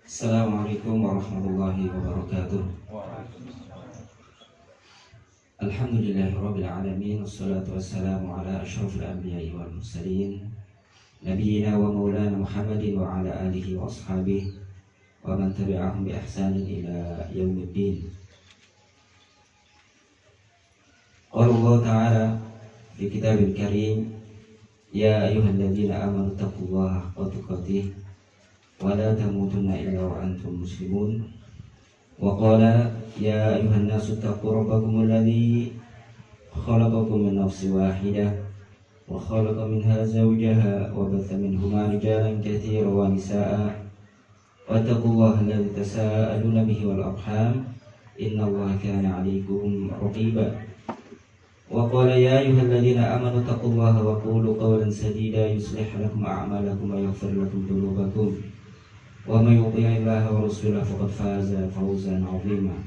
Assalamualaikum warahmatullahi wabarakatuh. Alhamdulillahirabbil alamin, wassalatu wassalamu ala asyrafil anbiya'i wal mursalin, nabiyyina wa maulana Muhammadin wa ala alihi wa ashabihi wa man tabi'ahum bi ihsanin ila yaumiddin. Qala Allah ta'ala fi kitabil karim, ya ayyuhalladzina amanu taqullaha haqqa tuqatih wa la tamutunna illa wa antum muslimun. Wa qala ya ayyuhan nasu taqu rabbakum alladzi khalaqakum min nafsin wahidah wa khalaqa minha zawjaha wa batha minhuma rijalan katsiran wa nisaa'a wattaqullaha alladzi tasaaluna bihi wal arham innallaha kana 'alaykum raqiba. Wa qala ya ayyuhalladzina amanu taqullaha wa qulu qawlan sadida yuslih lakum a'malakum wa yaghfir lakum dhunubakum wa may yuti'illaha wa rasulahu faqad faza fawzan 'azima.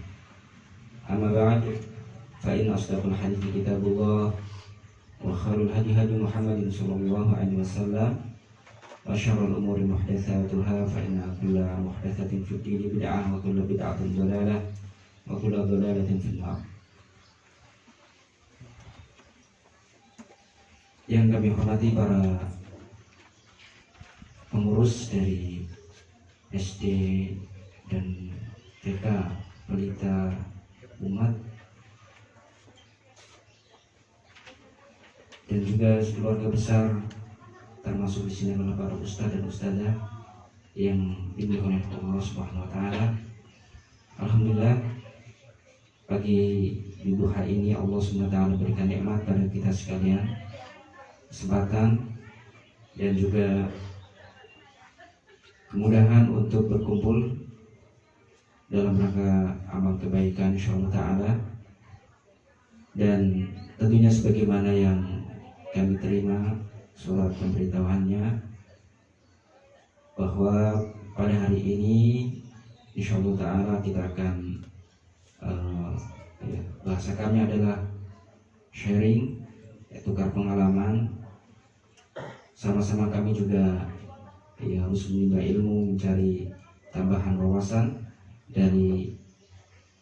Amma ba'd, fa inna asdaqal hadithi kitabullah wa khairul hadi hadi Muhammadin sallallahu alaihi wasallam wa syarrul umuri muhdatsatuha fa inna kulla muhdatsatin fid dini bid'ah wa kullu bid'atin dhalalah wa kullu dhalalatin fin nar. Yang kami hormati para pengurus dari SD dan TK Pelita Umat dan juga keluarga besar, termasuk di sini adalah para ustadz dan ustadzah yang dimuliakan oleh Allah Subhanahu wa taala. Alhamdulillah, pagi di duha ini Allah Subhanahu wa taala berikan nikmat pada kita sekalian, kesempatan dan juga kemudahan untuk berkumpul dalam rangka amal kebaikan insyaallah ta'ala. Dan tentunya sebagaimana yang kami terima surat pemberitahuannya bahwa pada hari ini insyaallah ta'ala kita akan bahasa kami adalah sharing, tukar pengalaman. Sama-sama kami juga harus menimba ilmu, mencari tambahan wawasan dari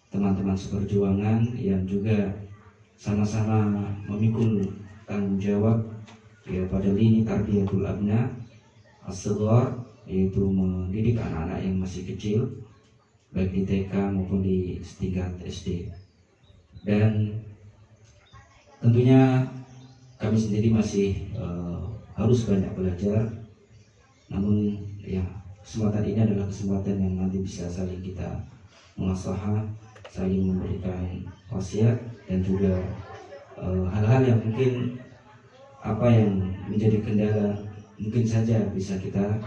teman-teman seperjuangan yang juga sama-sama memikul tanggung jawab pada lini tarbiyatul abna as-shighar, yaitu mendidik anak-anak yang masih kecil baik di TK maupun di setingkat SD. Dan tentunya kami sendiri masih harus banyak belajar. Namun kesempatan ini adalah kesempatan yang nanti bisa saling kita munasaha, saling memberikan wasiat dan juga hal-hal yang mungkin yang menjadi kendala mungkin saja bisa kita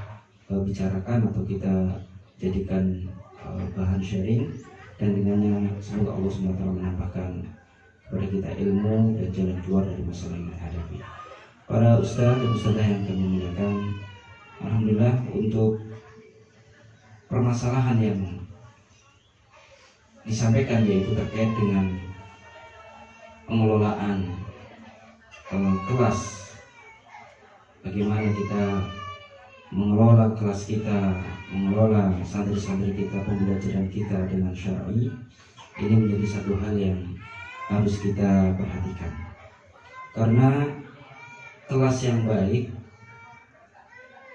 bicarakan atau kita jadikan bahan sharing, dan dengannya semoga Allah SWT menambahkan kepada kita ilmu dan jalan keluar dari masalah yang kita hadapi. Para ustaz dan ustazah yang kami muliakan, alhamdulillah untuk permasalahan yang disampaikan yaitu terkait dengan pengelolaan kelas, bagaimana kita mengelola kelas kita, mengelola santri-santri kita, pembelajaran kita dengan syar'i, ini menjadi satu hal yang harus kita perhatikan. Karena kelas yang baik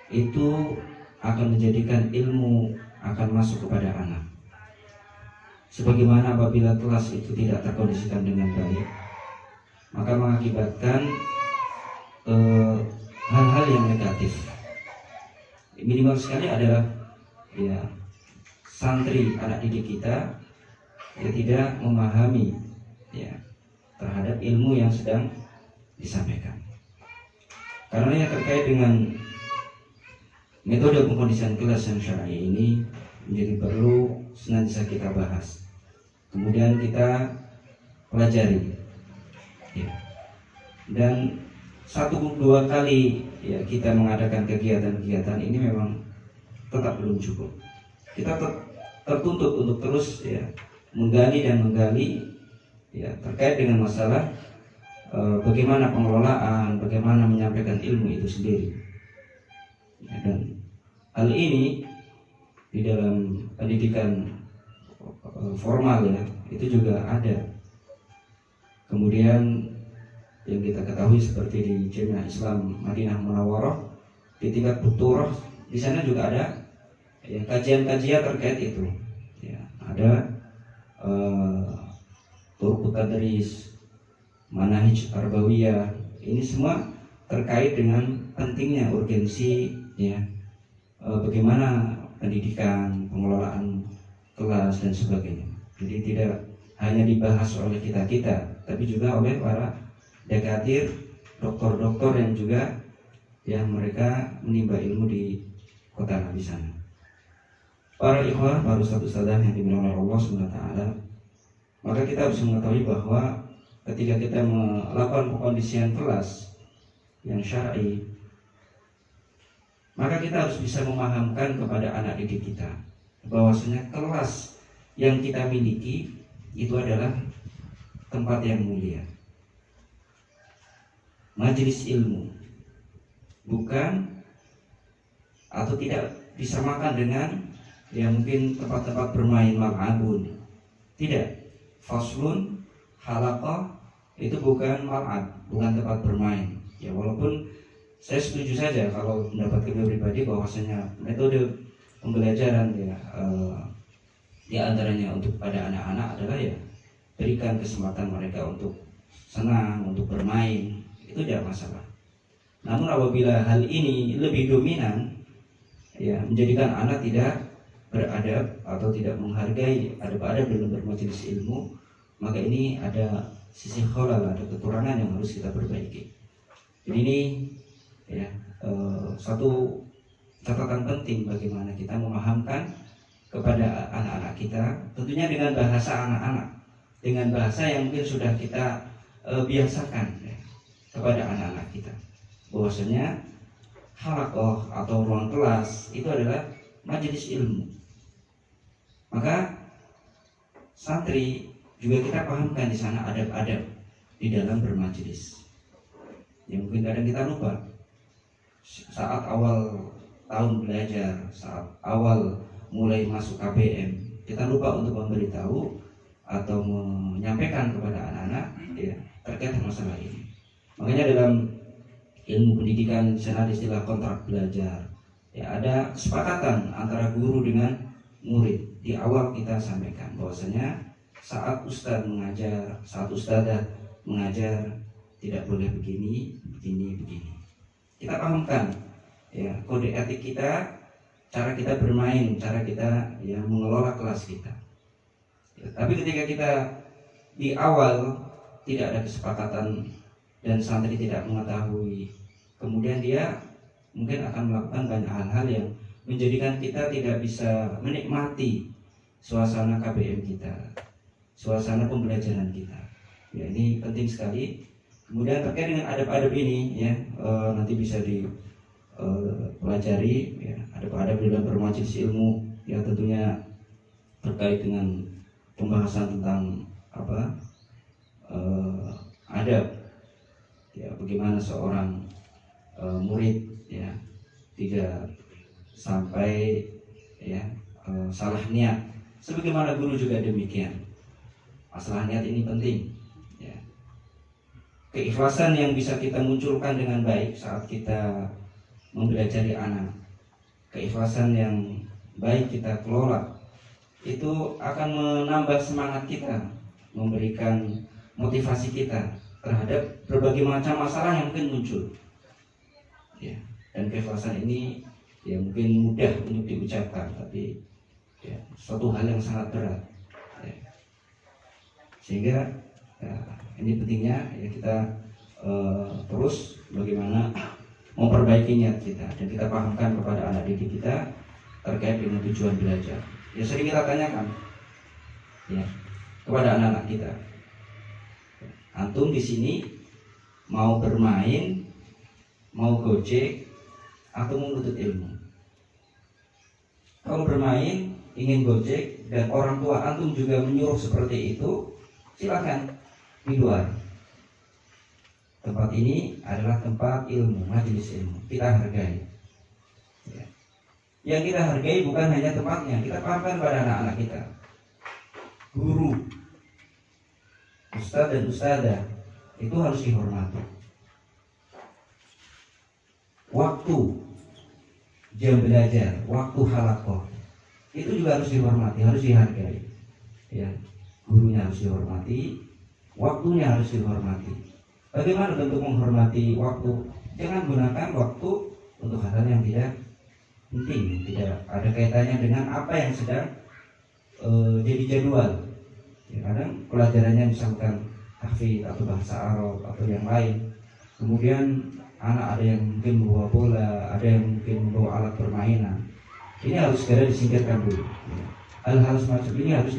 itu akan menjadikan ilmu akan masuk kepada anak. Sebagaimana apabila kelas itu tidak terkondisikan dengan baik, maka mengakibatkan hal-hal yang negatif. Minimal sekali adalah santri, anak didik kita tidak memahami terhadap ilmu yang sedang disampaikan. Karena yang terkait dengan metode pengkondisian kelas yang syar'i ini menjadi perlu senantiasa kita bahas, kemudian kita pelajari, dan 1-2 kali kita mengadakan kegiatan-kegiatan ini memang tetap belum cukup. Kita tertuntut untuk terus menggali terkait dengan masalah bagaimana pengelolaan, bagaimana menyampaikan ilmu itu sendiri. Dan hal ini di dalam pendidikan formal ya, itu juga ada. Kemudian yang kita ketahui seperti di Jamiah Islam Madinah Munawwarah, di tingkat doktorah di sana juga ada ya kajian-kajian terkait itu. Ya, ada turuq tadris, manahij tarbawiyah, ini semua terkait dengan pentingnya urgensi ya bagaimana pendidikan, pengelolaan kelas dan sebagainya. Jadi tidak hanya dibahas oleh kita-kita, tapi juga oleh para dakatir, doktor-doktor yang juga yang mereka menimba ilmu di kota Nabi sana. Para ikhwah, para ustadz-ustadzah yang dimuliakan oleh Allah SWT, maka kita harus mengetahui bahwa ketika kita melakukan pengkondisian kelas yang syar'i, maka kita harus bisa memahamkan kepada anak didik kita bahwasanya kelas yang kita miliki itu adalah tempat yang mulia, majelis ilmu, bukan atau tidak disamakan dengan yang mungkin tempat-tempat bermain mal'abun. Tidak, faslun halaqah itu bukan mal'ab, bukan tempat bermain. Ya walaupun saya setuju saja kalau pendapat kami pribadi bahwasanya metode pembelajaran ya di antaranya untuk pada anak-anak adalah ya berikan kesempatan mereka untuk senang, untuk bermain, itu tidak masalah. Namun apabila hal ini lebih dominan ya menjadikan anak tidak beradab atau tidak menghargai adab-adab dalam bermajelis ilmu, maka ini ada sisi khalal, ada kekurangan yang harus kita perbaiki. Ini ya satu catatan penting bagaimana kita memahamkan kepada anak-anak kita, tentunya dengan bahasa anak-anak, dengan bahasa yang mungkin sudah kita biasakan ya, kepada anak-anak kita, bahwasanya halaqah atau ruang kelas itu adalah majelis ilmu. Maka santri juga kita pahamkan di sana adab-adab di dalam bermajelis. Yang mungkin kadang kita lupa saat awal tahun belajar, saat awal mulai masuk KBM, kita lupa untuk memberitahu atau menyampaikan kepada anak-anak ya, terkait masalah ini. Makanya dalam ilmu pendidikan sana ada istilah kontrak belajar. Ya, ada kesepakatan antara guru dengan murid. Di awal kita sampaikan bahwasanya saat ustadz mengajar, saat ustadzah mengajar tidak boleh begini, begini, begini. Kita pahamkan ya kode etik kita, cara kita bermain, cara kita ya mengelola kelas kita. Ya, tapi ketika kita di awal tidak ada kesepakatan dan santri tidak mengetahui, kemudian dia mungkin akan melakukan banyak hal-hal yang menjadikan kita tidak bisa menikmati suasana KBM kita, suasana pembelajaran kita. Ya, ini penting sekali. Kemudian terkait dengan adab-adab ini ya nanti bisa dipelajari ya, adab-adab dalam bermajelis ilmu ya, tentunya terkait dengan pembahasan tentang apa adab ya, bagaimana seorang murid ya tidak sampai ya salah niat, sebagaimana guru juga demikian. Masalah niat ini penting ya. Keikhlasan yang bisa kita munculkan dengan baik saat kita mempelajari anak, keikhlasan yang baik kita kelola, itu akan menambah semangat kita, memberikan motivasi kita terhadap berbagai macam masalah yang mungkin muncul ya. Dan keikhlasan ini ya mungkin mudah untuk diucapkan, tapi ya, suatu hal yang sangat berat ya. Sehingga ya, ini pentingnya ya kita terus bagaimana memperbaiki niat kita dan kita pahamkan kepada anak didik kita terkait dengan tujuan belajar. Ya sering kita tanyakan ya kepada anak-anak kita, antum di sini mau bermain, mau gojek, atau mau menuntut ilmu? Kalau bermain, ingin gojek, dan orang tua antum juga menyuruh seperti itu, silakan di luar. Tempat ini adalah tempat ilmu, majelis ilmu, kita hargai ya. Yang kita hargai bukan hanya tempatnya, kita pahamkan pada anak-anak kita. Guru, ustadz dan ustadzah itu harus dihormati. Waktu jam belajar, waktu halaqah itu juga harus dihormati, harus dihargai. Ya, gurunya harus dihormati, waktunya harus dihormati. Bagaimana bentuk menghormati waktu? Jangan gunakan waktu untuk hal-hal yang tidak penting, tidak ada kaitannya dengan apa yang sedang jadi jadwal. Ya, kadang pelajarannya misalkan tahfidz atau bahasa Arab atau yang lain. Kemudian anak ada yang mungkin membawa bola, ada yang mungkin membawa alat permainan. Ini harus segera disingkirkan dulu. Hal-hal semacam ini harus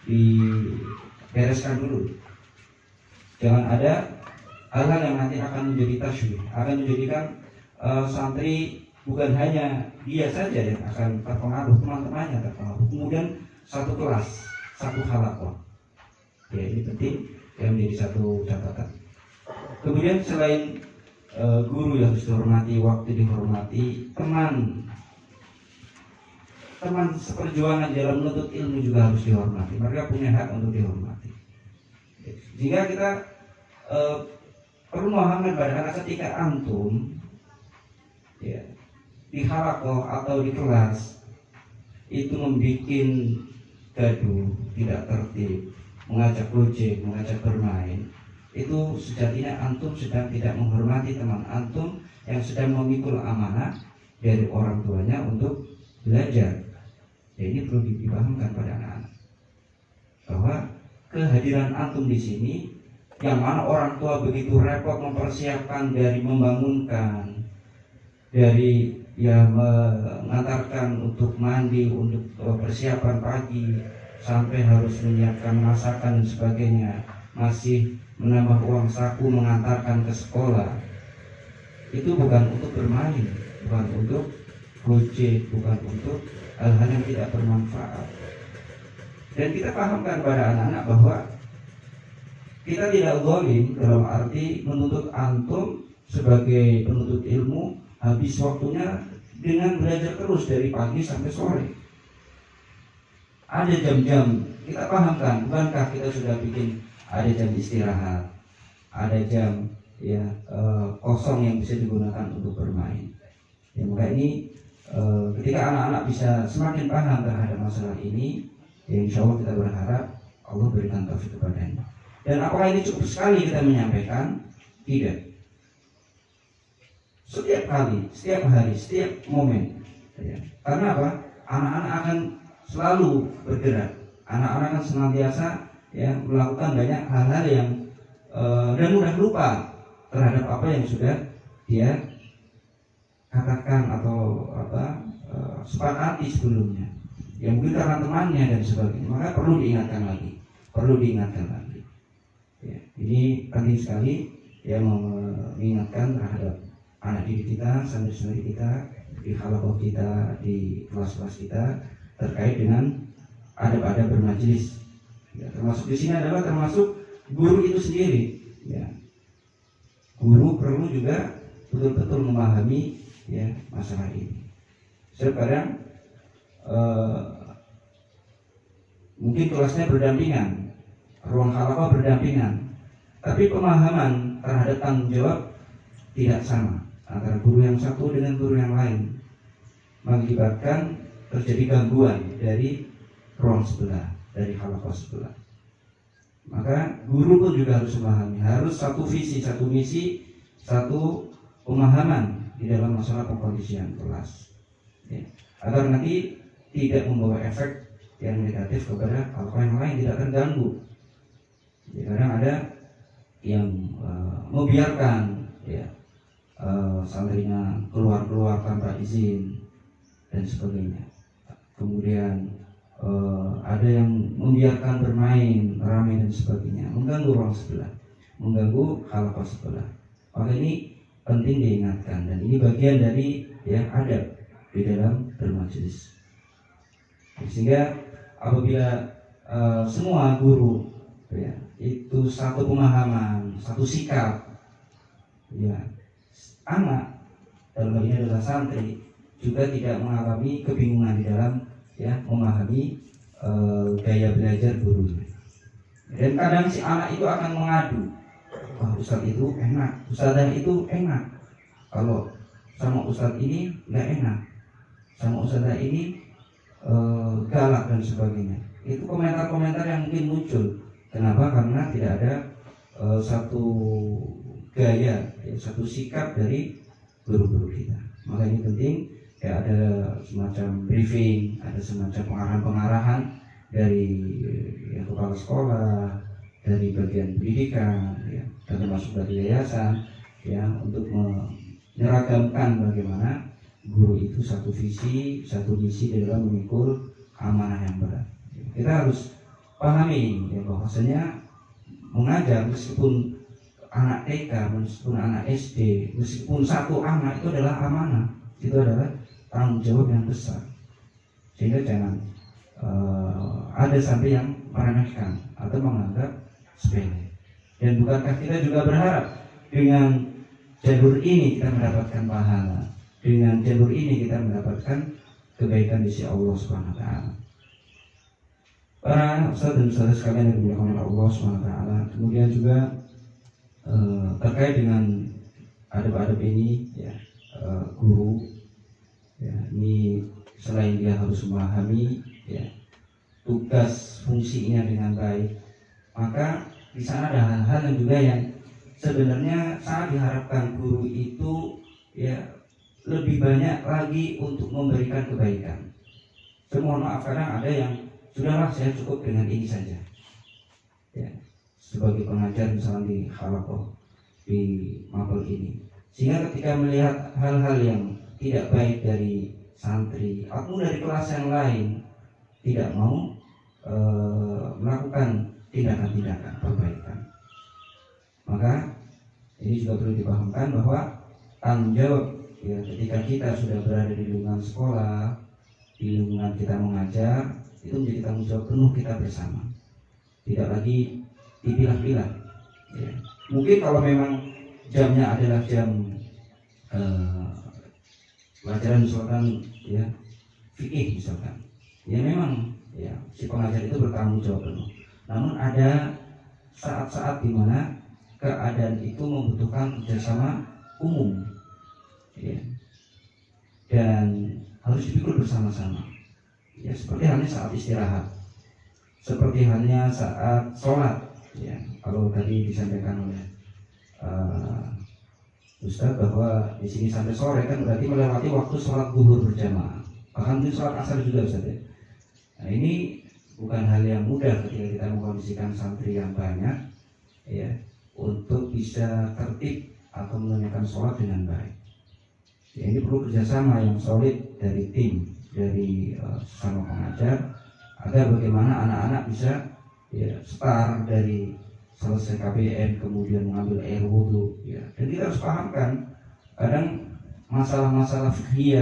dibereskan dulu. Jangan ada hal-hal yang nanti akan menjadi tasywih, akan menjadikan santri bukan hanya dia saja yang akan terpengaruh, teman-temannya terpengaruh. Kemudian satu kelas, satu halaqah. Ya, ini penting yang menjadi satu catatan. Kemudian selain guru yang harus dihormati, waktu dihormati, teman seperjuangan dalam menuntut ilmu juga harus dihormati. Mereka punya hak untuk dihormati. Jika kita perlu memahamkan pada anak ketika antum ya, di halaqah atau di kelas itu membuat gaduh, tidak tertib, mengajak gojek, mengajak bermain, itu sejatinya antum sedang tidak menghormati teman antum yang sedang memikul amanah dari orang tuanya untuk belajar. Ya, ini perlu dipahamkan pada anak-anak bahwa kehadiran antum di sini, yang mana orang tua begitu repot mempersiapkan dari membangunkan, dari ya mengantarkan untuk mandi, untuk persiapan pagi, sampai harus menyiapkan masakan dan sebagainya, masih menambah uang saku mengantarkan ke sekolah. Itu bukan untuk bermain, bukan untuk gojek, bukan untuk hal-hal yang tidak bermanfaat. Dan kita pahamkan pada anak-anak bahwa kita tidak zalim dalam arti menuntut antum sebagai penuntut ilmu habis waktunya dengan belajar terus dari pagi sampai sore. Ada jam-jam, kita pahamkan, bukankah kita sudah bikin ada jam istirahat, ada jam ya kosong yang bisa digunakan untuk bermain. Ya, maka ini ketika anak-anak bisa semakin paham terhadap masalah ini, ya insya Allah kita berharap Allah berikan taufik kepadanya. Dan apakah ini cukup sekali kita menyampaikan? Tidak. Setiap kali, setiap hari, setiap momen. Ya. Karena apa? Anak-anak akan selalu bergerak. Anak-anak akan senantiasa ya melakukan banyak hal-hal yang dan mudah lupa terhadap apa yang sudah dia katakan atau sepakati sebelumnya. Yang mungkin karena temannya dan sebagainya. Maka perlu diingatkan lagi. Ya, ini penting sekali ya mengingatkan terhadap anak didik kita, santri-santri kita, di halaqah kita, di kelas-kelas kita terkait dengan adab-adab bermajelis. Ya, termasuk di sini adalah termasuk guru itu sendiri. Ya. Guru perlu juga betul-betul memahami ya masalah ini. Sekarang mungkin kelasnya berdampingan, ruang halaqah berdampingan, tapi pemahaman terhadap tanggung jawab tidak sama antara guru yang satu dengan guru yang lain, mengakibatkan terjadi gangguan dari ruang sebelah, dari halaqah sebelah. Maka guru pun juga harus memahami, harus satu visi, satu misi, satu pemahaman di dalam masalah pengkondisian kelas, ya, agar nanti tidak membawa efek yang negatif kepada halaqah yang lain, tidak terganggu. Ya, kadang ada yang membiarkan ya santrinya keluar tanpa izin dan sebagainya. Kemudian ada yang membiarkan bermain ramai dan sebagainya, mengganggu ruang sebelah, mengganggu halaqah sebelah. Maka ini penting diingatkan, dan ini bagian dari ya adab di dalam bermajelis. Sehingga apabila semua guru ya itu satu pemahaman, satu sikap, ya anak dalam hal ini adalah santri juga tidak mengalami kebingungan di dalam memahami gaya belajar guru. Dan kadang si anak itu akan mengadu, wah ustadz itu enak, ustadzah itu enak, kalau sama ustadz ini nggak enak, sama ustadzah ini galak dan sebagainya. Itu komentar-komentar yang mungkin muncul. Kenapa? Karena tidak ada satu gaya, satu sikap dari guru-guru kita. Maka ini penting, ada semacam briefing, ada semacam pengarahan-pengarahan dari kepala sekolah, dari bagian pendidikan, dan termasuk dari yayasan, untuk menyeragamkan bagaimana guru itu satu visi, satu misi dalam memikul amanah yang berat. Kita harus pahami bahwasanya mengajar, meskipun anak TK, meskipun anak SD, meskipun satu anak, itu adalah amanah, itu adalah tanggung jawab yang besar. Sehingga jangan ada sampai yang meremehkan atau menganggap sepele. Dan bukankah kita juga berharap dengan jalur ini kita mendapatkan pahala, dengan jalur ini kita mendapatkan kebaikan di sisi Allah Subhanahu wa taala. Para ustaz dan ustazah sekalian yang dimuliakan oleh Allah Subhanahu wa taala, kemudian juga terkait dengan adab-adab ini, guru, ini selain dia harus memahami tugas fungsinya dengan baik, maka di sana ada hal-hal yang juga yang sebenarnya sangat diharapkan guru itu lebih banyak lagi untuk memberikan kebaikan. Saya maaf, kadang ada yang sudahlah saya cukup dengan ini saja. Sebagai pengajar misalnya di Halakoh, di mapel ini, sehingga ketika melihat hal-hal yang tidak baik dari santri atau dari kelas yang lain, tidak mau melakukan tindakan-tindakan perbaikan. Maka ini juga perlu dipahamkan bahwa tanggung jawab ketika kita sudah berada di lingkungan sekolah, di lingkungan kita mengajar, itu menjadi tanggung jawab penuh kita bersama, tidak lagi dipilah-pilah. Mungkin kalau memang jamnya adalah jam pelajaran misalkan fikih misalkan, memang si pengajar itu bertanggung jawab penuh. Namun ada saat-saat di mana keadaan itu membutuhkan kerjasama umum, dan harus dipikul bersama-sama. Seperti halnya saat istirahat, seperti halnya saat sholat. Kalau tadi disampaikan oleh Ustaz bahwa di sini sampai sore kan berarti melewati waktu sholat zuhur berjamaah, bahkan di sholat asar juga Ustaz. Nah, ini bukan hal yang mudah ketika kita mengkondisikan santri yang banyak, untuk bisa tertib atau menunaikan sholat dengan baik. Ini perlu kerjasama yang solid dari tim, dari sesama pengajar, agar bagaimana anak-anak bisa start dari selesai KBM kemudian mengambil air wudhu. Dan kita harus pahamkan kadang masalah-masalah fikih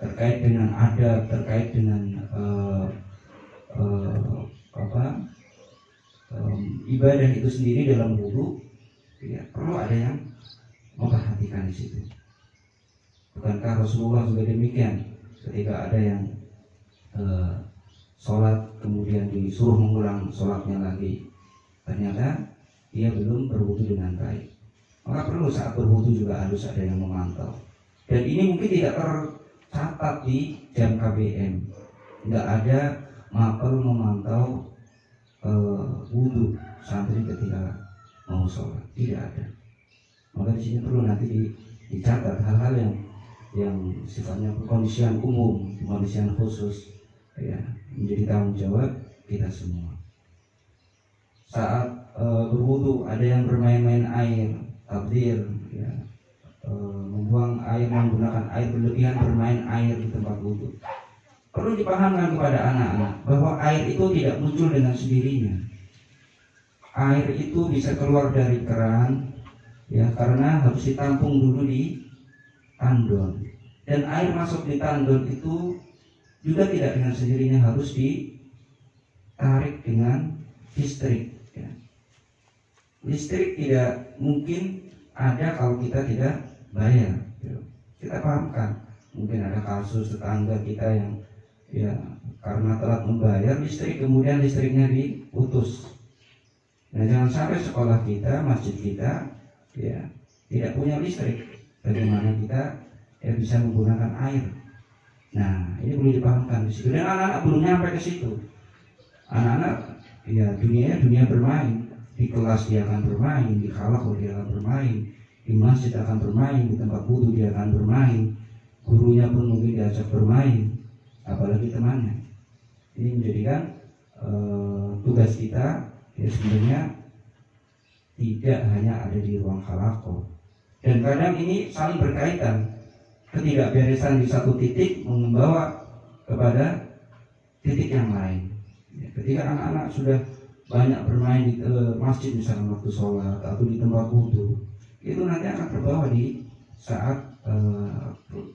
terkait dengan adab, terkait dengan ibadah itu sendiri dalam wudhu, perlu ada yang memperhatikan di situ. Bukankah Rasulullah juga demikian, ketika ada yang sholat kemudian disuruh mengulang sholatnya lagi, ternyata dia belum berwudu dengan baik, maka perlu saat berwudu juga harus ada yang memantau. Dan ini mungkin tidak tercatat di jam KBM, tidak ada mapel memantau wudu santri ketika mau sholat, tidak ada. Maka di sini perlu nanti dicatat hal-hal yang sifatnya kondisian umum, kondisian khusus, menjadi tanggung jawab kita semua. Saat berwudu ada yang bermain-main air, tabdir, membuang air, menggunakan air berlebihan, bermain air di tempat wudu. Perlu dipahamkan kepada anak-anak bahwa air itu tidak muncul dengan sendirinya. Air itu bisa keluar dari keran, karena harus ditampung dulu di tandon. Dan air masuk di tandon itu juga tidak dengan sendirinya, harus ditarik dengan listrik. Listrik tidak mungkin ada kalau kita tidak bayar. Kita pahamkan Mungkin ada kasus tetangga kita yang ya karena telat membayar listrik, kemudian listriknya diputus. Nah, jangan sampai sekolah kita, masjid kita ya tidak punya listrik. Bagaimana kita ya bisa menggunakan air? Nah, ini perlu dipahamkan di situ. Dan anak-anak belum nyampe ke situ. Anak-anak ya dunia bermain. Di kelas dia akan bermain, di halaqah dia akan bermain, di masjid akan bermain, di tempat wudhu dia akan bermain, gurunya pun mungkin diajak bermain, apalagi temannya. Ini menjadikan tugas kita ya sebenarnya tidak hanya ada di ruang halaqah. Dan kadang ini saling berkaitan. Ketidakberesan di satu titik membawa kepada titik yang lain. Ya, ketika anak-anak sudah banyak bermain di masjid misalnya waktu sholat atau di tempat wudhu, itu nanti akan terbawa di saat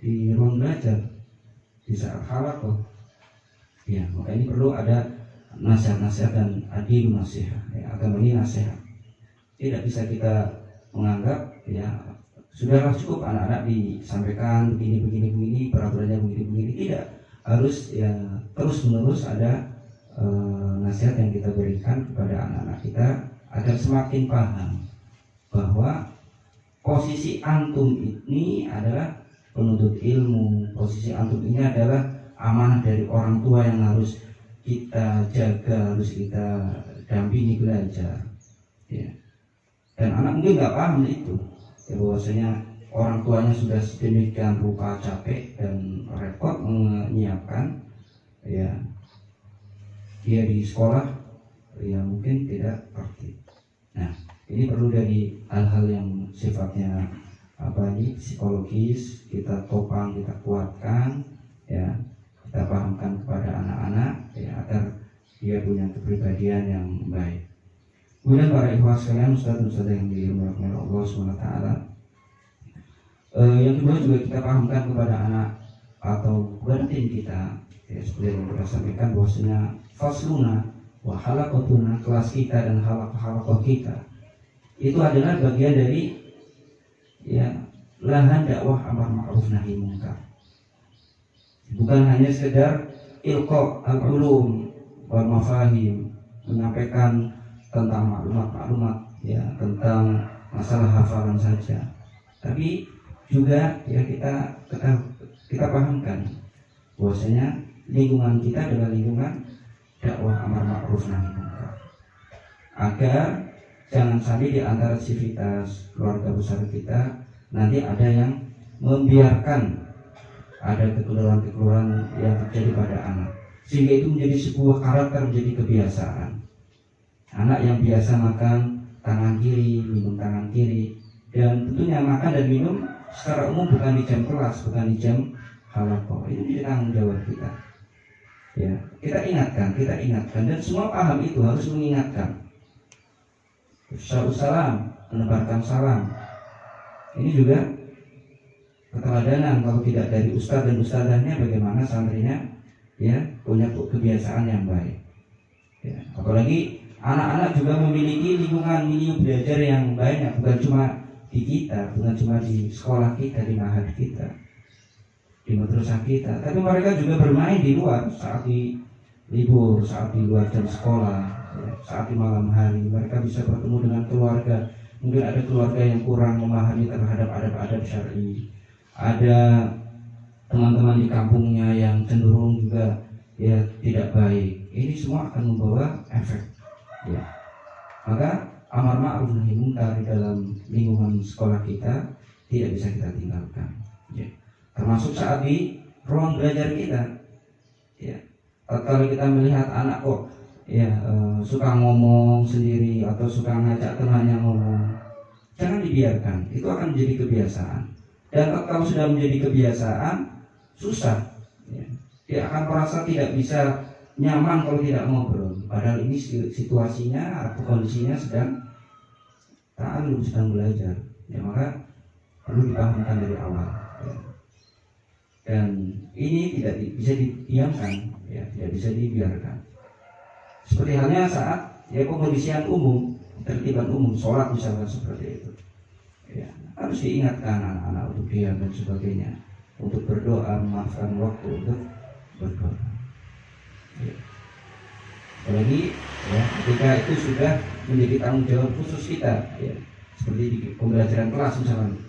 di ruang belajar, di saat halaqah. Ya, maka ini perlu ada nasihat-nasihat dan adil nasihat. Ya, agama ini nasihat. Tidak bisa kita menganggap ya sudahlah cukup anak-anak disampaikan begini peraturannya begini. Tidak, harus ya terus menerus ada nasihat yang kita berikan kepada anak-anak kita agar semakin paham bahwa posisi antum ini adalah penuntut ilmu, posisi antum ini adalah amanah dari orang tua yang harus kita jaga, harus kita dampingi belajar. Ya. Dan anak mungkin nggak paham itu, ya bahwasanya orang tuanya sudah sedemikian rupa capek dan repot menyiapkan, ya dia di sekolah ya mungkin tidak aktif. Nah, ini perlu dari hal-hal yang sifatnya psikologis kita topang, kita kuatkan, ya kita pahamkan kepada anak-anak ya agar dia punya kepribadian yang baik. Kemudian para ikhwah sekalian, ustaz-ustaz yang dimuliakan oleh Allah SWT, yang kedua juga kita pahamkan kepada anak atau kepada tim kita, ya, seperti yang kita sampaikan bahwasanya fasluna wa halaqatuna, kelas kita dan halaqah kita itu adalah bagian dari ya lahan dakwah amar ma'ruf nahi munkar. Bukan hanya sekedar ilqa al-ulum wal mafahim, menyampaikan tentang maklumat-maklumat ya tentang masalah hafalan saja, tapi juga ya kita pahamkan bahwasanya lingkungan kita adalah lingkungan dakwah amar ma'ruf nahi munkar, agar jangan sampai di antara sivitas keluarga besar kita nanti ada yang membiarkan ada kekeluaran yang terjadi pada anak, sehingga itu menjadi sebuah karakter, menjadi kebiasaan. Anak yang biasa makan tangan kiri, minum tangan kiri, dan tentunya makan dan minum secara umum bukan di jam kelas, bukan di jam halaqah. Ini menjadi tanggung jawab kita. Ya, kita ingatkan, dan semua paham itu harus mengingatkan. Salam, menebarkan salam. Ini juga keteladanan, kalau tidak dari ustaz dan ustazahnya, bagaimana santrinya ya punya kebiasaan yang baik. Ya, apalagi anak-anak juga memiliki lingkungan belajar yang banyak, bukan cuma di kita, bukan cuma di sekolah kita, di mahad kita, di madrasah kita, tapi mereka juga bermain di luar saat di libur, saat di luar jam sekolah, ya, saat di malam hari mereka bisa bertemu dengan keluarga. Mungkin ada keluarga yang kurang memahami terhadap adab-adab syar'i, ada teman-teman di kampungnya yang cenderung juga ya tidak baik. Ini semua akan membawa efek. Ya. Maka amar ma'ruf nahi munkar di dalam lingkungan sekolah kita tidak bisa kita tinggalkan. Ya. Termasuk saat di ruang belajar kita. Ya. Kalau kita melihat anak kok ya suka ngomong sendiri atau suka ngajak temannya ngomong, jangan dibiarkan. Itu akan menjadi kebiasaan. Dan kalau sudah menjadi kebiasaan, susah. Ya. Dia akan merasa tidak bisa nyaman kalau tidak ngobrol. Padahal ini situasinya atau kondisinya sedang ta'allum, sedang belajar. Ya, maka perlu dipahamkan dari awal. Ya. Dan ini tidak bisa didiamkan, ya, tidak bisa dibiarkan. Seperti halnya saat ya pengkondisian umum, tertiban umum, sholat misalnya seperti itu. Ya, harus diingatkan anak-anak untuk diam dan sebagainya. untuk berdoa, memaafkan waktu untuk berdoa. Ya. Apalagi ya, ketika itu sudah menjadi tanggung jawab khusus kita, ya. Seperti di pembelajaran kelas misalnya,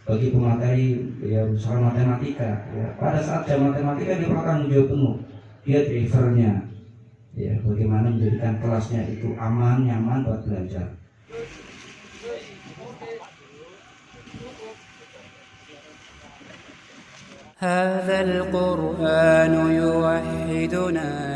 bagi pemateri ya misalnya matematika, ya. Pada saat jam matematika dia tanggung jawab penuh, dia drivernya, ya. Bagaimana menjadikan kelasnya itu aman, nyaman buat belajar. هذا القرآن يوحدنا